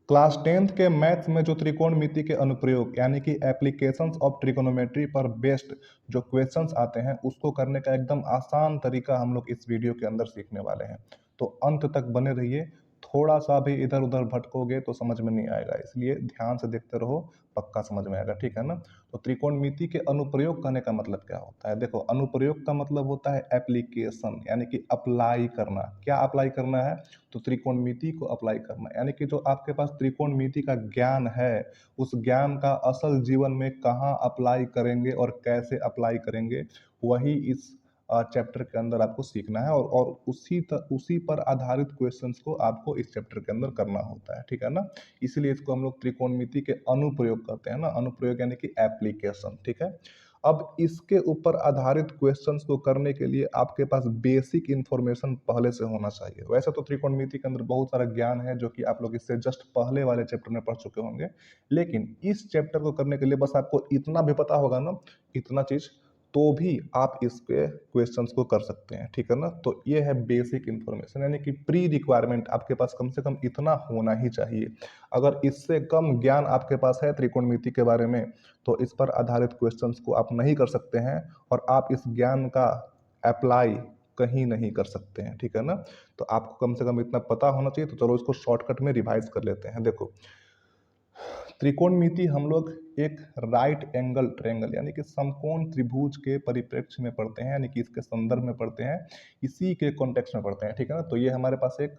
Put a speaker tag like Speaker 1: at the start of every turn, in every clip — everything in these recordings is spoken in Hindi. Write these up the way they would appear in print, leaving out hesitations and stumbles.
Speaker 1: क्लास 10th के मैथ्स में जो त्रिकोणमिति के अनुप्रयोग यानी कि एप्लीकेशंस ऑफ ट्रिकोनोमेट्री पर बेस्ड जो क्वेश्चंस आते हैं उसको करने का एकदम आसान तरीका हम लोग इस वीडियो के अंदर सीखने वाले हैं। तो अंत तक बने रहिए। थोड़ा सा भी इधर उधर भटकोगे तो समझ में नहीं आएगा, इसलिए ध्यान से देखते रहो, पक्का समझ में आएगा, ठीक है ना। तो त्रिकोणमिति के अनुप्रयोग कहने का मतलब क्या होता है? देखो, अनुप्रयोग का मतलब होता है एप्लीकेशन, यानी कि अप्लाई करना। क्या अप्लाई करना है? तो त्रिकोणमिति को अप्लाई करना, यानी कि जो आपके पास त्रिकोणमिति का ज्ञान है उस ज्ञान का असल जीवन में कहाँ अप्लाई करेंगे और कैसे अप्लाई करेंगे, वही इस चैप्टर के अंदर आपको सीखना है। और उसी पर आधारित क्वेश्चंस को आपको इस चैप्टर के अंदर करना होता है, ठीक है ना। इसलिए इसको हम लोग त्रिकोणमिति के अनुप्रयोग कहते हैं ना। अनुप्रयोग यानी कि एप्लीकेशन, ठीक है। अब इसके ऊपर आधारित क्वेश्चंस को करने के लिए आपके पास बेसिक इंफॉर्मेशन पहले से होना चाहिए। वैसे तो त्रिकोणमिति के अंदर बहुत सारा ज्ञान है जो कि आप लोग इससे जस्ट पहले वाले चैप्टर में पढ़ चुके होंगे, लेकिन इस चैप्टर को करने के लिए बस आपको इतना भी पता होगा ना, इतना चीज, तो भी आप इसके क्वेश्चंस को कर सकते हैं, ठीक है ना। तो ये है बेसिक इंफॉर्मेशन, यानी कि प्री रिक्वायरमेंट आपके पास कम से कम इतना होना ही चाहिए। अगर इससे कम ज्ञान आपके पास है त्रिकोणमिति के बारे में तो इस पर आधारित क्वेश्चंस को आप नहीं कर सकते हैं और आप इस ज्ञान का अप्लाई कहीं नहीं कर सकते हैं, ठीक है ना। तो आपको कम से कम इतना पता होना चाहिए। तो चलो इसको शॉर्टकट में रिवाइज कर लेते हैं। देखो, त्रिकोणमिति हम लोग एक राइट एंगल ट्रायंगल यानी कि समकोण त्रिभुज के परिप्रेक्ष्य में पढ़ते हैं, यानी कि इसके संदर्भ में पढ़ते हैं, इसी के कॉन्टेक्स्ट में पढ़ते हैं, ठीक है ना। तो ये हमारे पास एक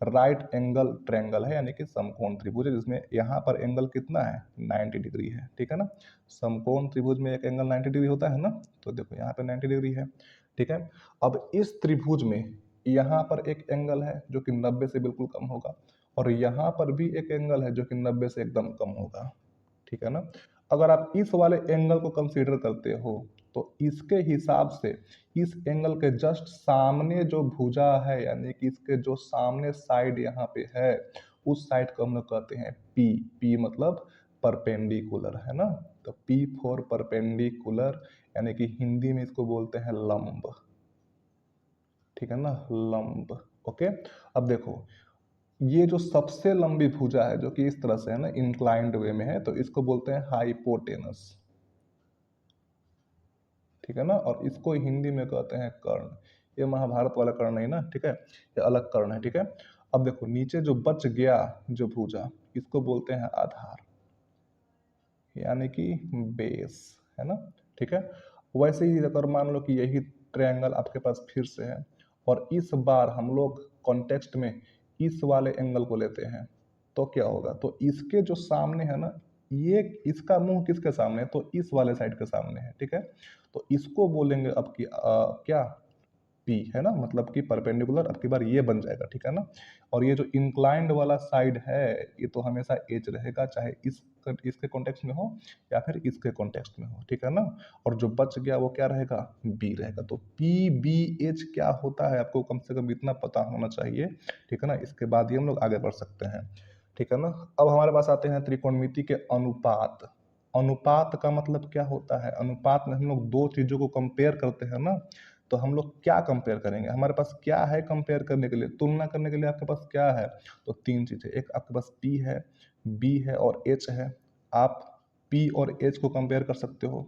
Speaker 1: राइट एंगल ट्रायंगल है, यानी कि समकोण त्रिभुज है, जिसमें यहाँ पर एंगल कितना है, 90 डिग्री है, ठीक है ना। समकोण त्रिभुज में एक एंगल 90 डिग्री होता है ना। तो देखो यहाँ पे 90 डिग्री है, ठीक है। अब इस त्रिभुज में यहाँ पर एक एंगल है जो कि 90 से बिल्कुल कम होगा और यहाँ पर भी एक एंगल है जो कि 90 से एकदम कम होगा, ठीक है ना। अगर आप इस वाले एंगल को कंसीडर करते हो तो इसके हिसाब से इस एंगल के जस्ट सामने जो भुजा है, यानी कि इसके जो सामने साइड यहाँ पे है, उस साइड को हम लोग कहते हैं पी। पी मतलब परपेंडिकुलर, है ना। तो पी फॉर परपेंडिकुलर, यानी कि हिंदी में इसको बोलते हैं लंब, ठीक है ना, लंब। ओके। अब देखो, ये जो सबसे लंबी भुजा है जो कि इस तरह से है ना, इंक्लाइंड वे में है, तो इसको बोलते हैं हाइपोटेनस, ठीक है ना। और इसको हिंदी में कहते हैं कर्ण। ये महाभारत वाला कर्ण नहीं ना, ठीक है, ये अलग कर्ण है, ठीक है। अब देखो, नीचे जो बच गया जो भुजा, इसको बोलते हैं आधार, यानी कि बेस, है ना, ठीक है। वैसे ही अगर मान लो कि यही ट्रायंगल आपके पास फिर से है और इस बार हम लोग कॉन्टेक्स्ट में इस वाले एंगल को लेते हैं, तो क्या होगा, तो इसके जो सामने है ना, ये इसका मुंह किसके सामने है, तो इस वाले साइड के सामने है, ठीक है। तो इसको बोलेंगे अब की क्या, पी, है ना, मतलब कि परपेंडिकुलर। अब की बार ये बन जाएगा, ठीक है ना। और ये जो इंक्लाइंड वाला साइड है ये तो हमेशा एच रहेगा, चाहे इसके कॉन्टेक्स्ट में हो या फिर इसके कॉन्टेक्स्ट में हो, ठीक है ना। और जो बच गया वो क्या रहेगा, बी रहेगा। तो पी बी एच क्या होता है आपको कम से कम इतना पता होना चाहिए, ठीक है ना। इसके बाद ही हम लोग आगे बढ़ सकते हैं, ठीक है ना। अब हमारे पास आते हैं त्रिकोणमिति के अनुपात। अनुपात का मतलब क्या होता है? अनुपात में हम लोग दो चीजों को कंपेयर करते हैं ना। तो हम लोग क्या कंपेयर करेंगे, हमारे पास क्या है कंपेयर करने के लिए, तुलना करने के लिए आपके पास क्या है? तो तीन चीजें, एक आपके पास पी है, बी है और एच है। आप पी और एच को कंपेयर कर सकते हो,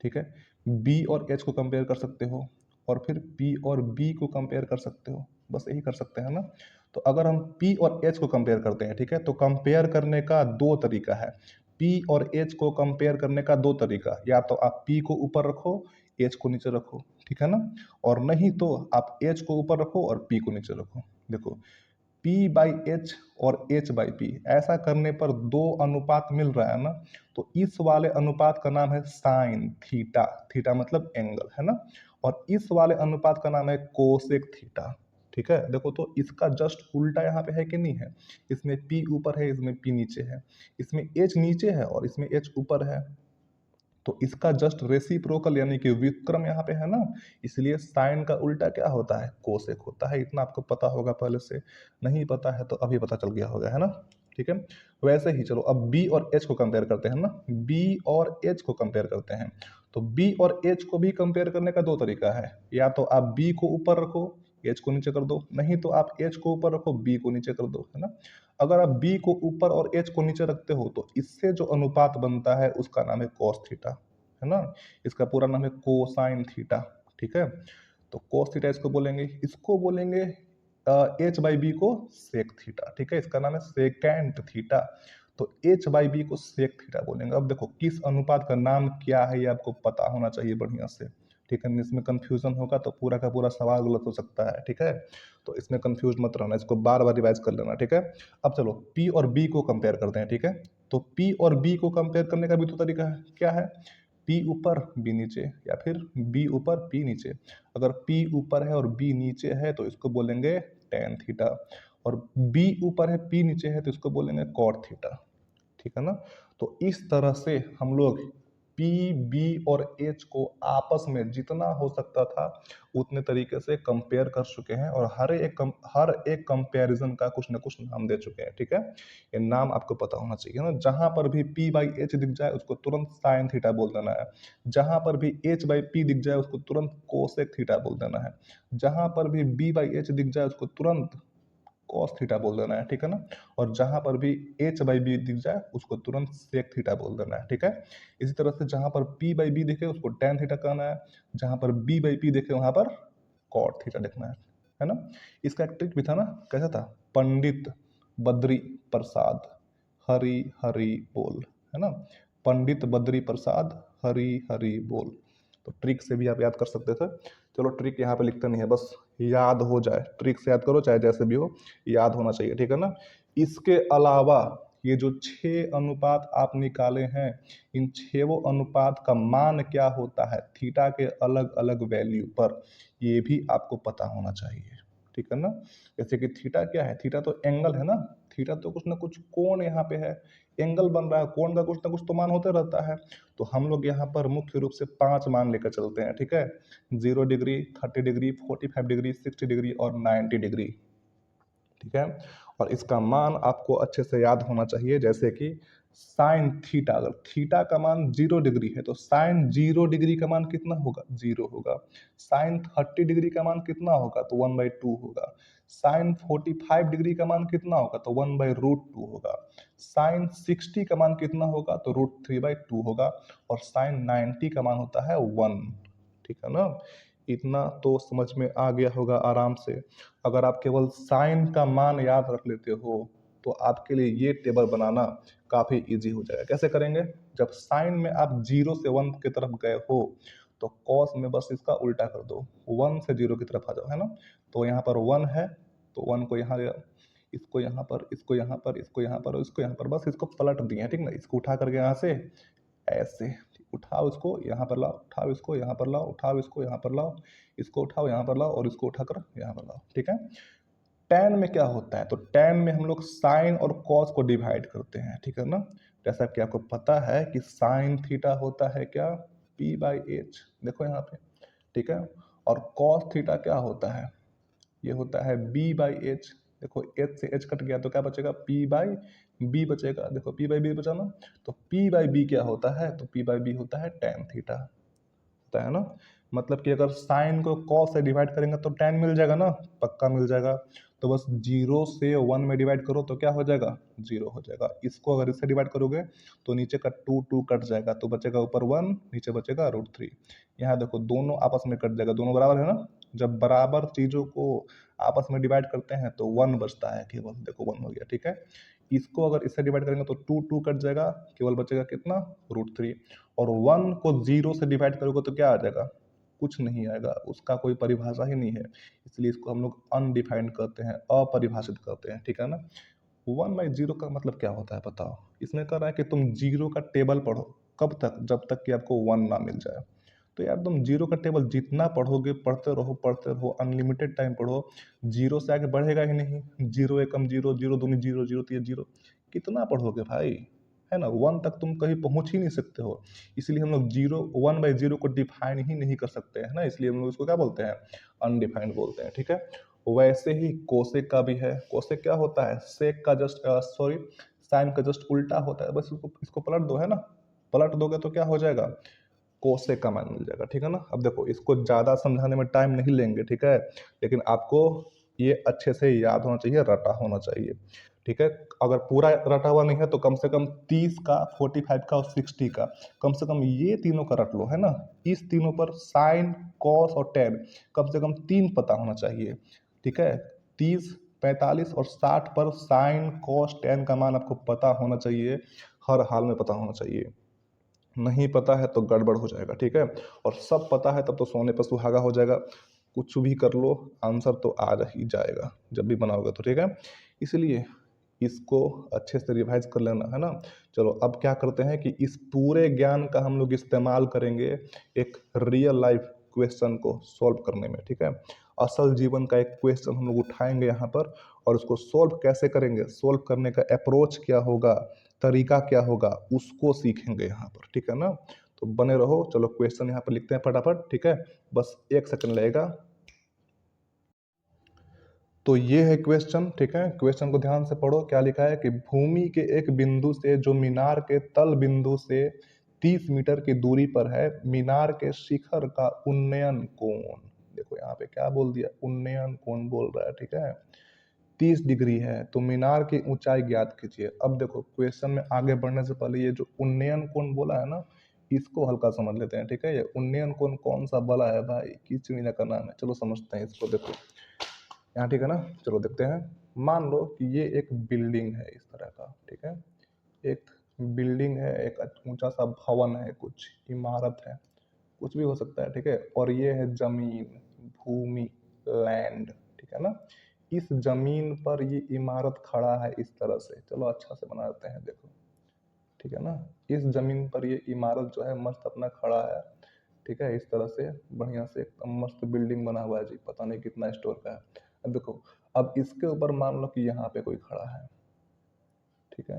Speaker 1: ठीक है। बी और एच को कंपेयर कर सकते हो और फिर पी और बी को कंपेयर कर सकते हो, बस यही कर सकते हैं ना। तो अगर हम पी और एच को कंपेयर करते हैं, ठीक है, तो कंपेयर करने का दो तरीका है। पी और एच को कंपेयर करने का दो तरीका, या तो आप पी को ऊपर रखो, एच को नीचे रखो, ठीक है ना। और नहीं तो आप एच को ऊपर रखो और पी को नीचे रखो। देखो, P बाई एच और H बाई पी, ऐसा करने पर दो अनुपात मिल रहा है ना। तो इस वाले अनुपात का नाम है साइन थीटा, थीटा मतलब एंगल, है ना। और इस वाले अनुपात का नाम है कोसेक थीटा, ठीक है। देखो, तो इसका जस्ट उल्टा यहाँ पे है कि नहीं है, इसमें P ऊपर है, इसमें P नीचे है, इसमें H नीचे है और इसमें H ऊपर है। तो इसका जस्ट रेसिप्रोकल यानी कि व्युत्क्रम यहाँ पे है ना। इसलिए साइन का उल्टा क्या होता है, कोसेक होता है। इतना आपको पता होगा पहले से, नहीं पता है तो अभी पता चल गया होगा, है ना, ठीक है। वैसे ही चलो अब बी और एच को कंपेयर करते हैं ना, बी और एच को कंपेयर करते हैं। तो बी और एच को भी कंपेयर करने का दो तरीका है, या तो आप बी को ऊपर रखो, एच को नीचे कर दो, नहीं तो आप एच को ऊपर रखो, बी को नीचे कर दो, है ना। अगर आप b को ऊपर और h को नीचे रखते हो तो इससे जो अनुपात बनता है उसका नाम है cos थीटा, है ना। इसका पूरा नाम है कोसाइन थीटा, ठीक है। तो cos थीटा इसको बोलेंगे h बाई बी को सेक थीटा, ठीक है। इसका नाम है सेकेंट थीटा, तो h बाई बी को सेक थीटा बोलेंगे। अब देखो किस अनुपात का नाम क्या है ये आपको पता होना चाहिए बढ़िया से, ठीक है। इसमें कंफ्यूजन होगा तो पूरा का पूरा सवाल गलत हो सकता है, ठीक है। तो इसमें कंफ्यूज मत रहना, इसको बार बार रिवाइज कर लेना, ठीक है। अब चलो P और B को कंपेयर करते हैं, ठीक है। तो P और B को कंपेयर करने का भी तो तरीका है, क्या है, P ऊपर B नीचे या फिर B ऊपर P नीचे। अगर P ऊपर है और B नीचे है तो इसको बोलेंगे टेन थीटा, और B ऊपर है P नीचे है तो इसको बोलेंगे कॉट थीटा, ठीक है ना। तो इस तरह से हम लोग P, B और H को आपस में जितना हो सकता था उतने तरीके से कंपेयर कर चुके हैं, और हर एक कंपैरिजन का कुछ ना कुछ नाम दे चुके हैं, ठीक है। ये नाम आपको पता होना चाहिए ना। जहां पर भी P बाई H दिख जाए उसको तुरंत साइन थीटा बोल देना है, जहां पर भी H बाई P दिख जाए उसको तुरंत कोसेक थीटा बोल देना है, जहां पर भी B बाई H दिख जाए उसको तुरंत कॉस थीटा बोल देना है, ठीक है ना। और जहां पर भी h बाई बी दिख जाए उसको तुरंत सेक थीटा बोल देना है, ठीक है। इसी तरह से जहां पर p बाई बी दिखे उसको टेन थीटा कहना है, जहां पर b बाई पी दिखे वहां पर कॉट थीटा लिखना है ना। इसका एक ट्रिक भी था ना, कैसा था, पंडित बद्री प्रसाद हरि हरि बोल, है ना। पंडित बद्री प्रसाद हरि हरि बोल, तो ट्रिक से भी आप याद कर सकते थे। चलो ट्रिक यहाँ पे लिखते नहीं है, बस याद हो जाए, ट्रिक से याद करो चाहे जैसे भी हो, याद होना चाहिए, ठीक है ना। इसके अलावा ये जो 6 अनुपात आप निकाले हैं, इन 6 अनुपात का मान क्या होता है थीटा के अलग अलग वैल्यू पर, ये भी आपको पता होना चाहिए, ठीक है ना। जैसे कि थीटा क्या है, थीटा तो एंगल है ना, थीटा तो कुछ ना कुछ कोण यहाँ पे है, एंगल बन रहा है, कोण का कुछ ना कुछ तो मान होते रहता है। तो हम लोग यहाँ पर मुख्य रूप से 5 मान लेकर चलते हैं, ठीक है। 0 डिग्री, 30 डिग्री, 45 डिग्री, 60 डिग्री और 90 डिग्री, ठीक है। और इसका मान आपको अच्छे से याद होना चाहिए, जैसे कि साइन थीटा, अगर थीटा का मान 0 डिग्री है तो साइन 0 डिग्री का मान कितना होगा, 0 होगा। साइन 30 डिग्री का मान कितना होगा, तो 1/2 होगा। साइन 45 डिग्री का मान कितना होगा, तो 1/√2 होगा। साइन 60 का मान कितना होगा, तो √3/2 होगा। और साइन 90 का मान होता है 1, ठीक है ना। इतना तो समझ में आ गया होगा आराम से। अगर आप केवल साइन का मान याद रख लेते हो तो आपके लिए ये टेबल बनाना काफी इजी हो जाएगा। कैसे करेंगे, जब साइन में आप 0 से 1 की तरफ गए हो तो कॉस में बस इसका उल्टा कर दो, 1 से 0 की तरफ आ जाओ, है ना। तो यहाँ पर 1 है तो 1 को यहाँ ले आओ, इसको यहाँ पर, इसको यहाँ पर, इसको यहाँ पर और इसको यहाँ पर, बस इसको पलट दिए, ठीक ना। इसको उठा करके यहाँ से ऐसे उठाओ, इसको यहाँ पर लाओ, उठाओ इसको यहाँ पर लाओ, उठाओ इसको यहाँ पर लाओ, इसको उठाओ यहाँ पर लाओ और इसको उठाकर यहाँ पर लाओ, ठीक है। टैन में क्या होता है, तो टैन में हम लोग साइन और कॉस को डिवाइड करते हैं, ठीक है ना। जैसा कि आपको पता है कि साइन थीटा होता है क्या, P बाई एच, देखो यहाँ पे, ठीक है। और कॉस थीटा क्या होता है, ये होता है B बाई एच, देखो एच से एच कट गया तो क्या बचेगा, P बाई बी बचेगा, देखो P बाई बी बचा ना। तो P बाई बी क्या होता है, तो P बाई बी होता है टैन थीटा, होता है ना। मतलब कि अगर साइन को कॉस से डिवाइड करेंगे तो टैन मिल जाएगा ना, पक्का मिल जाएगा। तो बस 0 से 1 में डिवाइड करो तो क्या हो जाएगा, 0 हो जाएगा। इसको अगर इससे डिवाइड करोगे तो नीचे का 2 कट जाएगा तो बचेगा ऊपर 1, नीचे बचेगा √3। यहाँ देखो दोनों आपस में कट जाएगा, दोनों बराबर है ना। जब बराबर चीजों को आपस में डिवाइड करते हैं तो 1 बचता है केवल, देखो 1 हो गया, ठीक है। इसको अगर इससे डिवाइड करेंगे तो 2 कट जाएगा, केवल बचेगा कितना, √3। और 1 को 0 से डिवाइड करोगे तो क्या आ जाएगा, कुछ नहीं आएगा, उसका कोई परिभाषा ही नहीं है, इसलिए इसको हम लोग अनडिफाइंड कहते हैं, अपरिभाषित कहते हैं, ठीक है ना। 1/0 का मतलब क्या होता है बताओ, इसमें कह रहा है कि तुम 0 का टेबल पढ़ो, कब तक, जब तक कि आपको 1 ना मिल जाए। तो यार तुम 0 का टेबल जितना पढ़ोगे, पढ़ते रहो, अनलिमिटेड टाइम पढ़ो, 0 से आगे बढ़ेगा ही नहीं। 0 एकम 0, 0 दूनी 0, 0 तीन 0, कितना पढ़ोगे भाई, है ना। 1 तक तुम कहीं पहुंच ही नहीं सकते हो, इसलिए हम लोग 1/0 को डिफाइन ही नहीं कर सकते हैं ना, इसलिए हम लोग इसको क्या बोलते हैं, अनडिफाइंड बोलते हैं, ठीक है। वैसे ही कोसेक का भी है, कोसेक क्या होता है, सेक का जस्ट सॉरी साइन का जस्ट उल्टा होता है, बस इसको पलट दो, है ना। पलट दोगे तो क्या हो जाएगा, कोसेक का मान मिल जाएगा, ठीक है ना। अब देखो इसको ज्यादा समझाने में टाइम नहीं लेंगे, ठीक है, लेकिन आपको ये अच्छे से याद होना चाहिए, रटा होना चाहिए, ठीक है। अगर पूरा रटा हुआ नहीं है तो कम से कम 30 का, 45 का और 60 का, कम से कम ये तीनों का रट लो, है ना। इस तीनों पर साइन, कॉस और टेन कम से कम 3 पता होना चाहिए, ठीक है। 30, 45 और 60 पर साइन, कॉस, टेन का मान आपको पता होना चाहिए, हर हाल में पता होना चाहिए। नहीं पता है तो गड़बड़ हो जाएगा, ठीक है। और सब पता है तब तो सोने पर सुहागा हो जाएगा, कुछ भी कर लो आंसर तो आ ही जाएगा जब भी बनाओगे तो, ठीक है। इसलिए इसको अच्छे से रिवाइज कर लेना, है ना। चलो अब क्या करते हैं कि इस पूरे ज्ञान का हम लोग इस्तेमाल करेंगे एक रियल लाइफ क्वेश्चन को सॉल्व करने में, ठीक है। असल जीवन का एक क्वेश्चन हम लोग उठाएंगे यहाँ पर, और उसको सॉल्व कैसे करेंगे, सॉल्व करने का अप्रोच क्या होगा, तरीका क्या होगा, उसको सीखेंगे यहाँ पर, ठीक है ना। तो बने रहो। चलो क्वेश्चन यहाँ पर लिखते हैं फटाफट, ठीक है। बस 1 सेकंड लगेगा। तो ये है क्वेश्चन, ठीक है। क्वेश्चन को ध्यान से पढ़ो। क्या लिखा है कि भूमि के एक बिंदु से जो मीनार के तल बिंदु से 30 मीटर की दूरी पर है, मीनार के शिखर का उन्नयन कोण, देखो यहाँ पे क्या बोल दिया, उन्नयन कोण बोल रहा है, ठीक है। 30 डिग्री है, तो मीनार की ऊंचाई ज्ञात कीजिए। अब देखो क्वेश्चन में आगे बढ़ने से पहले ये जो उन्नयन कोण बोला है ना, इसको हल्का समझ लेते हैं, ठीक है। ये उन्नयन कोण कौन सा बला है भाई, किस चिड़िया का नाम है, चलो समझते हैं इसको। देखो यहाँ, ठीक है ना। चलो देखते हैं। मान लो कि ये एक बिल्डिंग है इस तरह का, ठीक है। एक बिल्डिंग है, एक ऊंचा सा भवन है, कुछ इमारत है, कुछ भी हो सकता है, ठीक है। और ये है जमीन, भूमि, लैंड, ठीक है ना। इस जमीन पर ये इमारत खड़ा है इस तरह से, चलो अच्छा से बना देते हैं, देखो, ठीक है ना। इस जमीन पर ये इमारत जो है मस्त अपना खड़ा है, ठीक है। इस तरह से बढ़िया से एकदम मस्त बिल्डिंग बना हुआ है जी, पता नहीं कितना स्टोर का है। अब देखो, अब इसके ऊपर मान लो कि यहाँ पे कोई खड़ा है, ठीक है।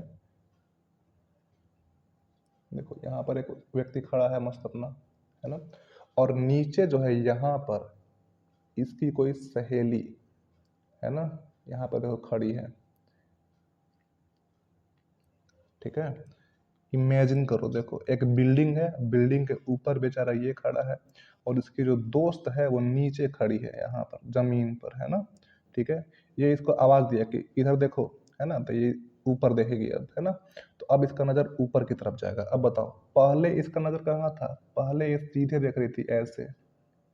Speaker 1: देखो यहाँ पर एक व्यक्ति खड़ा है मस्त अपना, है ना। और नीचे जो है यहाँ पर इसकी कोई सहेली, है ना, यहाँ पर देखो खड़ी है, ठीक है। इमेजिन करो, देखो एक बिल्डिंग है, बिल्डिंग के ऊपर बेचारा ये खड़ा है, और इसकी जो दोस्त है वो नीचे खड़ी है यहाँ पर जमीन पर, है ना, ठीक है। ये इसको आवाज दिया कि इधर देखो, है ना, तो ये ऊपर देखेगी अब, है ना। तो अब इसका नजर ऊपर की तरफ जाएगा। अब बताओ, पहले इसका नजर कहाँ था, पहले ये सीधे देख रही थी ऐसे,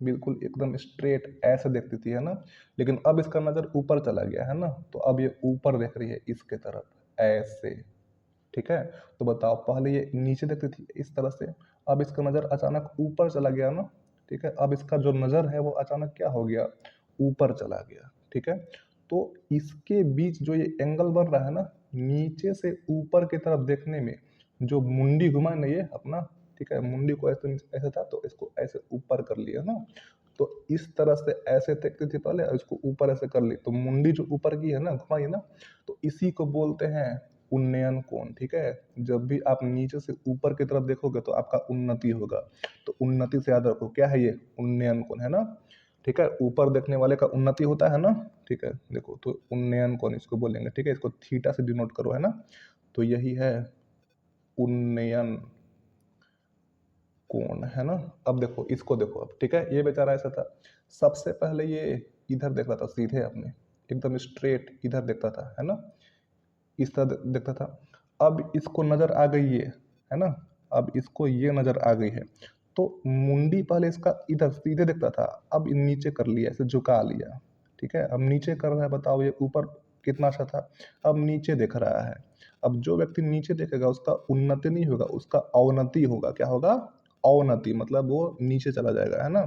Speaker 1: बिल्कुल एकदम स्ट्रेट ऐसे देखती थी, है ना। लेकिन अब इसका नजर ऊपर चला गया, है ना, तो अब ये ऊपर देख रही है इसके तरफ ऐसे, ठीक है। तो बताओ, पहले ये नीचे देखती थी इस तरह से, अब इसका नजर अचानक ऊपर चला गया ना, ठीक है। अब इसका जो नजर है वो अचानक क्या हो गया, ऊपर चला गया, ठीक है। तो इसके बीच जो ये एंगल बन रहा है ना, नीचे से ऊपर की तरफ देखने में, जो मुंडी घुमा ना ये अपना, ठीक है, मुंडी को ऐसे ऐसे था तो इसको ऐसे ऊपर कर लिया ना, तो इस तरह से ऐसे देखती थी पहले और इसको ऊपर ऐसे कर ली, तो मुंडी जो ऊपर की है ना, घुमाई ना, तो इसी को बोलते हैं उन्नयन कोण, ठीक है। जब भी आप नीचे से ऊपर की तरफ देखोगे तो आपका उन्नति होगा, तो उन्नति से याद रखो क्या है ये, उन्नयन कोण, है ना, ठीक है। ऊपर देखने वाले का उन्नति होता है ना, ठीक है। देखो तो उन्नयन कोण इसको बोलेंगे, ठीक है। इसको थीटा से डिनोट करो, है ना। तो यही है उन्नयन कोण, है ना। अब देखो इसको देखो अब, ठीक है। ये बेचारा ऐसा था, सबसे पहले ये इधर देख रहा था सीधे अपने, एकदम स्ट्रेट इधर देखता था, है ना, इस तरह देखता था। अब इसको नजर आ गई है ना, अब इसको ये नजर आ गई है, तो मुंडी पहले इसका इधर सीधे देखता था, अब नीचे कर लिया, इसे झुका लिया, ठीक है। अब नीचे कर रहा है, बताओ ये ऊपर कितना अच्छा था, अब नीचे देख रहा है। अब जो व्यक्ति नीचे देखेगा उसका उन्नति नहीं होगा, उसका अवनति होगा। क्या होगा, अवनति, मतलब वो नीचे चला जाएगा, है ना।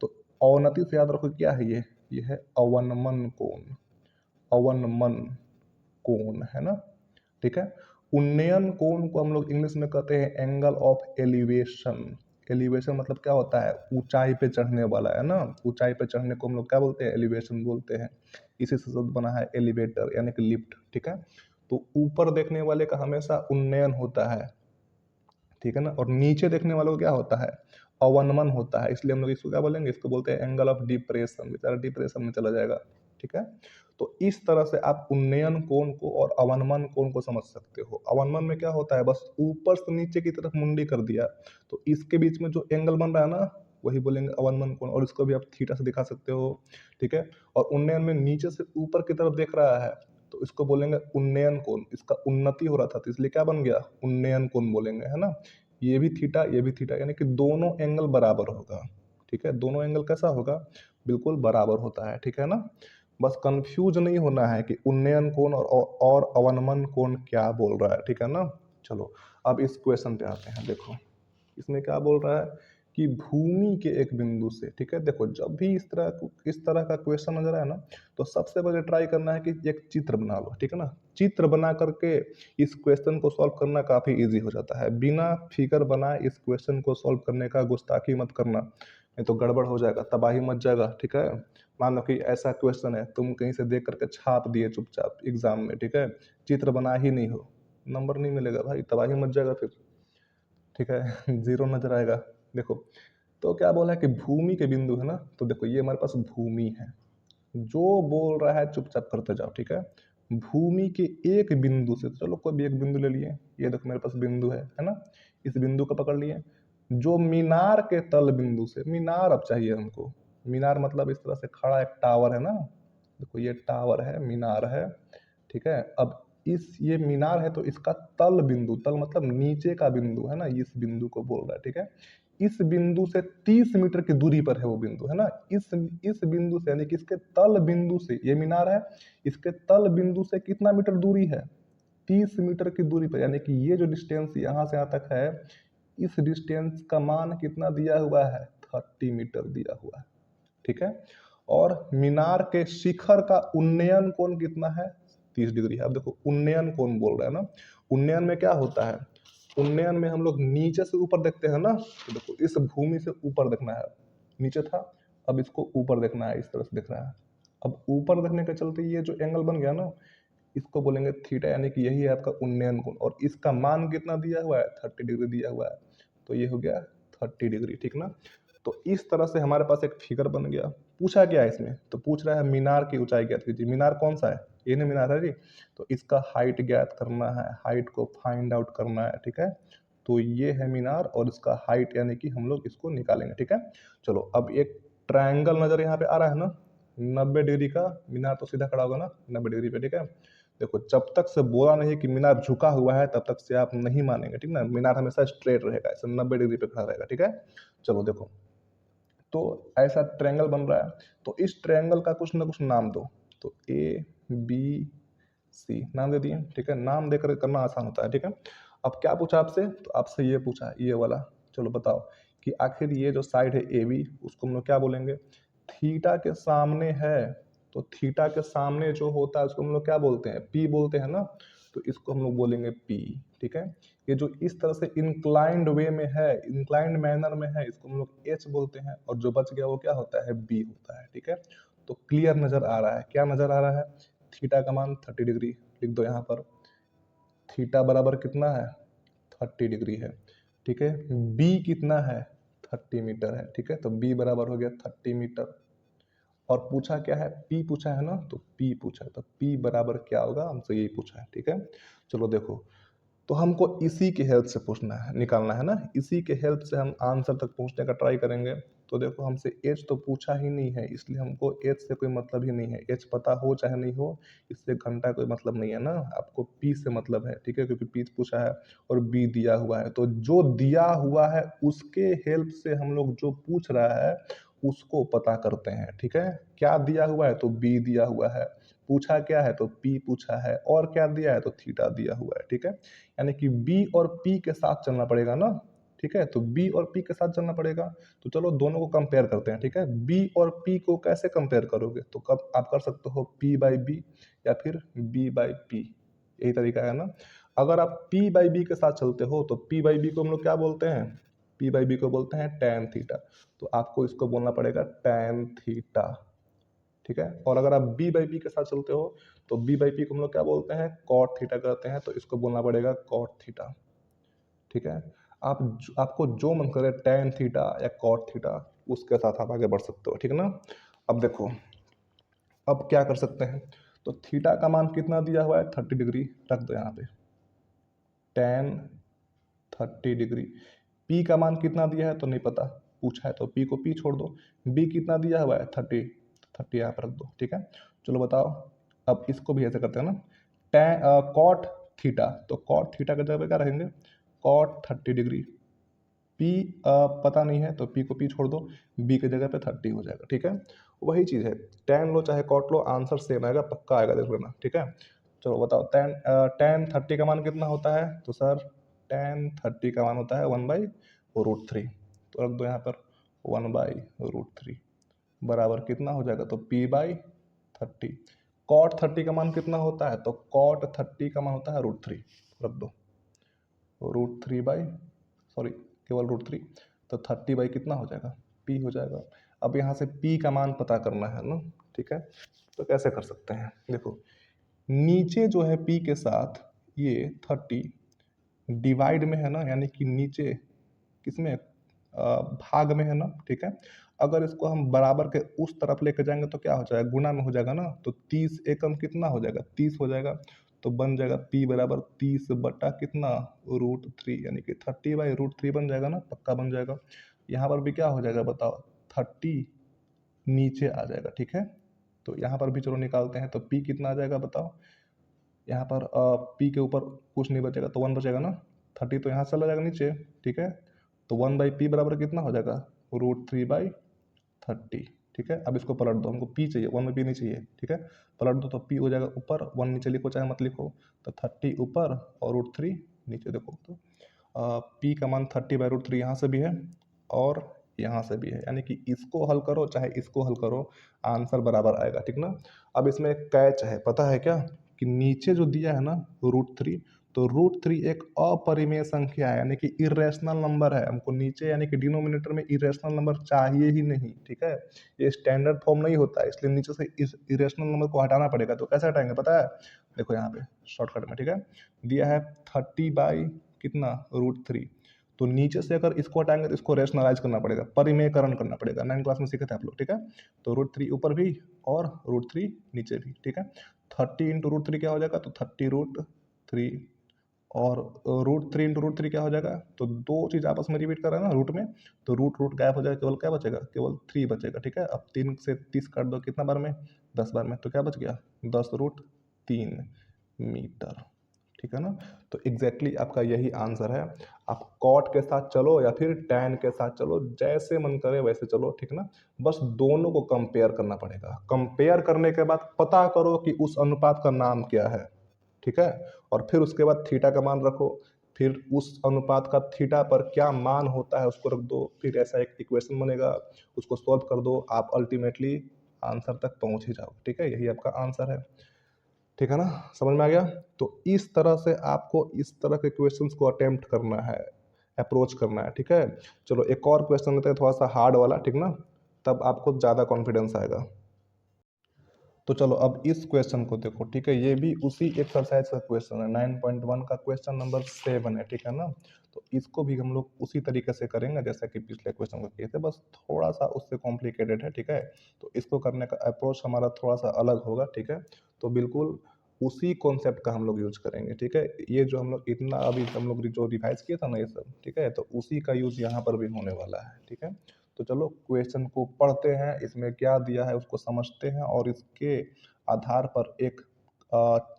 Speaker 1: तो अवनति से याद रखो क्या है ये है अवनमन कोण, अवनमन कोण, है ना, ठीक है। उन्नयन कोण को हम लोग इंग्लिश में कहते हैं एंगल ऑफ एलिवेशन। एलिवेशन मतलब क्या होता है, ऊंचाई पे चढ़ने वाला, है ना। ऊंचाई पे चढ़ने को हम लोग क्या बोलते हैं, एलिवेशन बोलते हैं। इसी से शब्द बना है एलिवेटर यानी कि लिफ्ट, ठीक है। तो ऊपर देखने वाले का हमेशा उन्नयन होता है, ठीक है ना, और नीचे देखने वालों को क्या होता है, अवनमन होता है। इसलिए हम लोग इसको क्या बोलेंगे, इसको बोलते हैं एंगल ऑफ डिप्रेशन, बेचारा डिप्रेशन में चला जाएगा, ठीक है। तो इस तरह से आप उन्नयन कोण को और अवनमन कोण को समझ सकते हो। अवनमन में क्या होता है, बस ऊपर से नीचे की तरफ मुंडी कर दिया, तो इसके बीच में जो एंगल बन रहा है ना, वही बोलेंगे अवनमन कोण, और इसको भी आप थीटा से दिखा सकते हो, ठीक है। और उन्नयन में नीचे से ऊपर की तरफ देख रहा है, तो इसको बोलेंगे उन्नयन कोण, इसका उन्नति हो रहा था तो इसलिए क्या बन गया, उन्नयन कोण बोलेंगे, है ना। ये भी थीटा, ये भी थीटा, यानी कि दोनों एंगल बराबर होगा, ठीक है। दोनों एंगल कैसा होगा, बिल्कुल बराबर होता है, ठीक है ना। बस कंफ्यूज नहीं होना है कि उन्नयन कोण और अवनमन कोण क्या बोल रहा है, ठीक है ना। चलो अब इस क्वेश्चन पे आते हैं। देखो इसमें क्या बोल रहा है कि भूमि के एक बिंदु से, ठीक है। देखो जब भी इस तरह का क्वेश्चन नजर आए ना, तो सबसे पहले ट्राई करना है कि एक चित्र बना लो, ठीक है ना। चित्र बना करके इस क्वेश्चन को सॉल्व करना काफी इजी हो जाता है। बिना फिगर बनाए इस क्वेश्चन को सॉल्व करने का गुस्ताखी मत करना, नहीं तो गड़बड़ हो जाएगा, तबाही मच जाएगा, ठीक है। मान लो कि ऐसा क्वेश्चन है, तुम कहीं से देख करके छाप दिए चुपचाप एग्जाम में, ठीक है, चित्र बना ही नहीं हो, नंबर नहीं मिलेगा भाई, तबाही मच जाएगा फिर, ठीक है। जीरो नजर आएगा। देखो तो क्या बोला है कि भूमि के बिंदु है ना, तो देखो ये हमारे पास भूमि है, जो बोल रहा है चुपचाप करते जाओ, ठीक है। भूमि के एक बिंदु से, चलो कोई भी एक बिंदु ले लिए, ये देखो मेरे पास बिंदु है ना, इस बिंदु को पकड़ लिए। जो मीनार के तल बिंदु से, मीनार अब चाहिए हमको, मीनार मतलब इस तरह से खड़ा एक टावर है ना, देखो ये टावर है, मीनार है, ठीक है। अब इस ये मीनार है तो इसका तल बिंदु, तल मतलब नीचे का बिंदु है ना, इस बिंदु को बोल रहा है, ठीक है। इस बिंदु से 30 मीटर की दूरी पर है वो बिंदु, है ना। इस बिंदु से यानी कि इसके तल बिंदु से, ये मीनार है, इसके तल बिंदु से कितना मीटर दूरी है, 30 मीटर की दूरी पर, यानी कि ये जो डिस्टेंस यहाँ से यहाँ तक है, इस डिस्टेंस का मान कितना दिया हुआ है, 30 मीटर दिया हुआ है, ठीक है। और मीनार के शिखर का उन्नयन कोण कितना है, 30 डिग्री है। अब देखो उन्नयन कोण बोल रहा है ना, उन्नयन में क्या होता है, उन्नयन में हम लोग नीचे से ऊपर देखते हैं ना, तो देखो इस भूमि से ऊपर देखना है, नीचे था, अब इसको ऊपर देखना है, इस तरह से दिख रहा है। अब ऊपर देखने के चलते ये जो एंगल बन गया ना, इसको बोलेंगे थीटा, यानी कि यही है आपका उन्नयन कोण, और इसका मान कितना दिया हुआ है, 30 डिग्री दिया हुआ है, तो ये हो गया 30 डिग्री, ठीक ना। तो इस तरह से हमारे पास एक फिगर बन गया। पूछा क्या है इसमें, तो पूछ रहा है मीनार की ऊंचाई ज्ञात कीजिए। मीनार कौन सा है, ये नहीं मीनार है जी, तो इसका हाइट ज्ञात करना है, हाइट को फाइंड आउट करना है, ठीक है। तो ये है मीनार और इसका हाइट, यानी कि हम लोग इसको निकालेंगे, ठीक है। चलो अब एक ट्रायंगल नजर यहाँ पे आ रहा है ना, 90 डिग्री का, मीनार तो सीधा खड़ा होगा ना 90 डिग्री पे, ठीक है। देखो जब तक से बोला नहीं कि मीनार झुका हुआ है तब तक से आप नहीं मानेंगे, ठीक ना। मीनार हमेशा स्ट्रेट रहेगा, ऐसे 90 डिग्री पे खड़ा रहेगा, ठीक है। चलो देखो तो ऐसा ट्रायंगल बन रहा है, तो इस ट्रायंगल का कुछ ना कुछ नाम दो। तो ए बी सी नाम दे दिए, ठीक है। नाम देकर करना आसान होता है, ठीक है। अब क्या पूछा आपसे, तो आपसे ये पूछा, ये वाला, चलो बताओ कि आखिर ये जो साइड है ए बी, उसको हम लोग क्या बोलेंगे, थीटा के सामने है, तो थीटा के सामने जो होता है उसको हम लोग क्या बोलते हैं, पी बोलते हैं ना, तो इसको हम लोग बोलेंगे पी, ठीक है। ये जो इस तरह से इंक्लाइंड वे में है, इंक्लाइंड मैनर में है, इसको हम लोग एच बोलते हैं, और जो बच गया वो क्या होता है, बी होता है, ठीक है। तो क्लियर नजर आ रहा है, क्या नजर आ रहा है, थीटा का मान 30 डिग्री लिख दो यहाँ पर, थीटा बराबर कितना है, 30 डिग्री है, ठीक है। बी कितना है, 30 मीटर है, ठीक है। तो बी बराबर हो गया 30 मीटर, और पूछा क्या है, पी पूछा है ना, तो पी पूछा है, तो पी बराबर क्या होगा, हमसे यही पूछा है, ठीक है। चलो देखो, तो हमको इसी के हेल्प से पूछना है, निकालना है ना, इसी के हेल्प से हम आंसर तक पहुंचने का ट्राई करेंगे। तो देखो हमसे एच तो पूछा ही नहीं है, इसलिए हमको एच से कोई मतलब ही नहीं है, एच पता हो चाहे नहीं हो, इससे घंटा कोई मतलब नहीं है ना, आपको पी से मतलब है, ठीक है, क्योंकि पी पूछा है और बी दिया हुआ है, तो जो दिया हुआ है उसके हेल्प से हम लोग जो पूछ रहा है उसको पता करते हैं, ठीक है। क्या दिया हुआ है, तो बी दिया हुआ है, पूछा क्या है, तो पी पूछा है, और क्या दिया है, तो थीटा दिया हुआ है, ठीक है। यानी कि बी और पी के साथ चलना पड़ेगा ना, ठीक है। तो बी और पी के साथ चलना पड़ेगा, तो चलो दोनों को कंपेयर करते हैं, ठीक है। बी और पी को कैसे कंपेयर करोगे, तो कब आप कर सकते हो पी बाई बी या फिर बी बाई पी, यही तरीका है ना। अगर आप पी बाई बी के साथ चलते हो तो पी बाई बी को हम लोग क्या बोलते हैं, पी बाई बी को बोलते हैं टैन थीटा, तो आपको इसको बोलना पड़ेगा टैन थीटा, ठीक है। और अगर आप बी बाई बी के साथ चलते हो तो बी बाई पी को हम लोग क्या बोलते हैं, कॉट थीटा कहते हैं, तो इसको बोलना पड़ेगा कॉट थीटा, ठीक है। आपको जो मन करे टैन थीटा या कॉट थीटा, उसके साथ आप आगे बढ़ सकते हो, ठीक है ना। अब देखो अब क्या कर सकते हैं, तो थीटा का मान कितना दिया हुआ है, 30 डिग्री रख दो यहाँ पे, टैन 30 डिग्री। पी का मान कितना दिया है तो नहीं पता, पूछा है तो पी को पी छोड़ दो, बी कितना दिया हुआ है 30, 30 यहाँ पर रख दो, ठीक है। चलो बताओ अब इसको भी ऐसे करते हैं ना, कॉट थीटा, तो कॉट थीटा की जगह पे क्या रखेंगे, कॉट 30 डिग्री। पी पता नहीं है तो पी को पी छोड़ दो, बी की जगह पे 30 हो जाएगा, ठीक है। वही चीज़ है, टेन लो चाहे कॉट लो, आंसर सेम आएगा, पक्का आएगा, देख लेना, ठीक है। चलो बताओ, टेन 30 का मान कितना होता है, तो सर टेन 30 का मान होता है 1/√3, तो रख दो यहाँ पर 1/√3 बराबर कितना हो जाएगा, तो p/30। कॉट 30 का मान कितना होता है, तो कॉट 30 का मान होता है √3, रख दो √3 बाई, सॉरी केवल √3, तो 30 बाई कितना हो जाएगा, p हो जाएगा। अब यहाँ से p का मान पता करना है ना, ठीक है। तो कैसे कर सकते हैं, देखो नीचे जो है p के साथ ये 30 डिवाइड में है ना, यानी कि नीचे किसमें, भाग में है ना, ठीक है। अगर इसको हम बराबर के उस तरफ लेके जाएंगे तो क्या हो जाएगा, गुना में हो जाएगा ना, तो 30 एकम कितना हो जाएगा, 30 हो जाएगा। तो बन जाएगा p बराबर 30 बटा कितना, √3, यानी कि 30/√3 बन जाएगा ना, पक्का बन जाएगा। यहाँ पर भी क्या हो जाएगा बताओ, 30 नीचे आ जाएगा, ठीक है। तो यहाँ पर भी चलो निकालते हैं, तो p कितना आ जाएगा बताओ, यहाँ पर p के ऊपर कुछ नहीं बचेगा तो 1 बचेगा ना, 30 तो यहाँ से चला जाएगा नीचे, ठीक है। तो 1/p बराबर कितना हो जाएगा, √3/30, ठीक है। अब इसको पलट दो, हमको p चाहिए, 1/p नहीं चाहिए, ठीक है। पलट दो तो p हो जाएगा ऊपर, 1 नीचे लिखो चाहे मत लिखो, तो 30 ऊपर और √3 नीचे, देखो तो p का मान 30/√3 यहाँ से भी है और यहाँ से भी है, यानी कि इसको हल करो चाहे इसको हल करो, आंसर बराबर आएगा, ठीक ना। अब इसमें एक कैच है, पता है क्या, कि नीचे जो दिया है ना √3, तो √3 एक अपरिमेय संख्या है, यानी कि इरेशनल नंबर है, हमको नीचे यानी कि डिनोमिनेटर में इरेशनल नंबर चाहिए ही नहीं, ठीक है। ये स्टैंडर्ड फॉर्म नहीं होता है, इसलिए नीचे से इस इरेशनल नंबर को हटाना पड़ेगा। तो कैसे हटाएंगे पता है, देखो यहाँ पे शॉर्टकट में, ठीक है। दिया है 30 बाई कितना, √3, तो नीचे से अगर इसको हटाएंगे तो इसको रेशनलाइज करना पड़ेगा, परिमेयकरण करना पड़ेगा, 9 क्लास में सीखे थे आप लोग, ठीक है। तो √3 ऊपर भी और √3 नीचे भी, ठीक है। 30 इंटू √3 क्या हो जाएगा, तो 30√3, और √3 इंटू √3 क्या हो जाएगा, तो दो चीज आपस में रिपीट कर रहे हैं ना रूट में, तो रूट रूट गायब हो जाएगा, केवल क्या बचेगा, केवल 3 बचेगा, ठीक है। अब 3 से 30 काट दो कितना बार में, 10 बार में, तो क्या बच गया, 10√3 मीटर, ठीक है ना। तो एग्जैक्टली आपका यही आंसर है। आप कॉट के साथ चलो या फिर टैन के साथ चलो, जैसे मन करे वैसे चलो, ठीक ना। बस दोनों को कंपेयर करना पड़ेगा, कंपेयर करने के बाद पता करो कि उस अनुपात का नाम क्या है, ठीक है। और फिर उसके बाद थीटा का मान रखो, फिर उस अनुपात का थीटा पर क्या मान होता है उसको रख दो, फिर ऐसा एक इक्वेशन बनेगा, उसको सॉल्व कर दो, आप अल्टीमेटली आंसर तक पहुंच ही जाओ, ठीक है। यही आपका आंसर है, ठीक है ना, समझ में आ गया। तो इस तरह से आपको इस तरह के क्वेश्चंस को अटेम्प्ट करना है, अप्रोच करना है, ठीक है। चलो एक और क्वेश्चन लेते हैं, थोड़ा सा हार्ड वाला, ठीक ना, तब आपको ज़्यादा कॉन्फिडेंस आएगा। तो चलो अब इस क्वेश्चन को देखो, ठीक है। ये भी उसी एक्सरसाइज का क्वेश्चन है, 9.1 का क्वेश्चन नंबर 7 है, ठीक है ना। तो इसको भी हम लोग उसी तरीके से करेंगे जैसा कि पिछले क्वेश्चन को किए थे, बस थोड़ा सा उससे कॉम्प्लिकेटेड है, ठीक है। तो इसको करने का अप्रोच हमारा थोड़ा सा अलग होगा, ठीक है। तो बिल्कुल उसी कॉन्सेप्ट का हम लोग यूज करेंगे, ठीक है। ये जो हम लोग इतना अभी हम लोग जो रिवाइज किया था ना ये सब, ठीक है, तो उसी का यूज यहाँ पर भी होने वाला है, ठीक है। तो चलो क्वेश्चन को पढ़ते हैं, इसमें क्या दिया है उसको समझते हैं और इसके आधार पर एक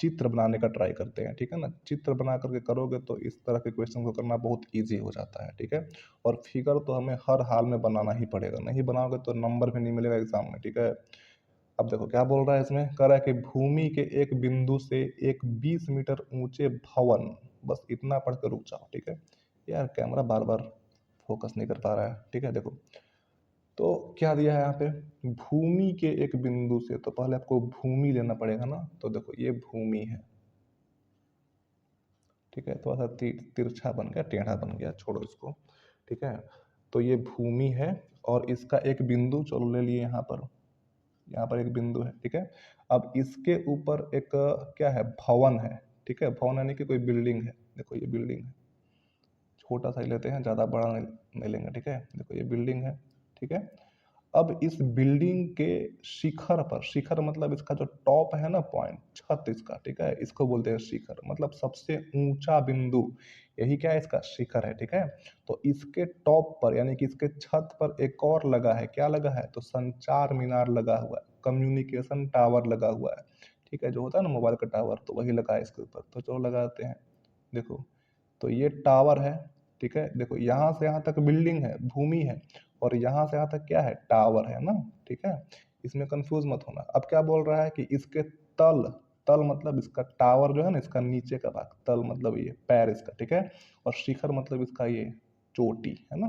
Speaker 1: चित्र बनाने का ट्राई करते हैं, ठीक है ना। चित्र बना करके करोगे तो इस तरह के क्वेश्चन को करना बहुत इजी हो जाता है, ठीक है। और फिगर तो हमें हर हाल में बनाना ही पड़ेगा, नहीं बनाओगे तो नंबर भी नहीं मिलेगा एग्जाम में, ठीक है। अब देखो क्या बोल रहा है इसमें, कह रहा है कि भूमि के एक बिंदु से एक 20 मीटर ऊंचे भवन, बस इतना पढ़ के रुक जाओ, ठीक है। यार कैमरा बार बार फोकस नहीं कर पा रहा है, ठीक है। देखो तो क्या दिया है यहाँ पे, भूमि के एक बिंदु से, तो पहले आपको भूमि लेना पड़ेगा ना, तो देखो ये भूमि है, ठीक है। थोड़ा सा तिरछा बन गया, टेढ़ा बन गया, छोड़ो इसको, ठीक है। तो ये भूमि है और इसका एक बिंदु चलो ले लिए यहाँ पर, यहाँ पर एक बिंदु है, ठीक है। अब इसके ऊपर एक क्या है, भवन है, ठीक है। भवन यानी कि कोई बिल्डिंग है, देखो ये बिल्डिंग है, छोटा सा ही लेते हैं, ज़्यादा बड़ा नहीं लेंगे, ठीक है। देखो ये बिल्डिंग है, ठीक है। अब इस बिल्डिंग के शिखर पर, शिखर मतलब इसका जो टॉप है ना, पॉइंट, छत इसका, ठीक है, इसको बोलते हैं शिखर, मतलब सबसे ऊंचा बिंदु, यही क्या है, इसका शिखर है, ठीक है। तो इसके टॉप पर यानी कि इसके छत पर एक और लगा है, क्या लगा है, तो संचार मीनार लगा हुआ है, कम्युनिकेशन टावर लगा हुआ है, ठीक है, जो होता है ना मोबाइल का टावर, तो वही लगा है इसके ऊपर। तो चलो लगाते हैं। देखो, तो ये टावर है, ठीक है। देखो यहाँ से यहाँ तक बिल्डिंग है, भूमि है, और यहाँ से यहाँ तक क्या है, टावर है ना, ठीक है। इसमें कंफ्यूज मत होना। अब क्या बोल रहा है कि इसके तल, तल मतलब इसका टावर जो है ना, इसका नीचे का भाग, तल मतलब ये पैर इसका, ठीक है। और शिखर मतलब इसका ये चोटी है ना।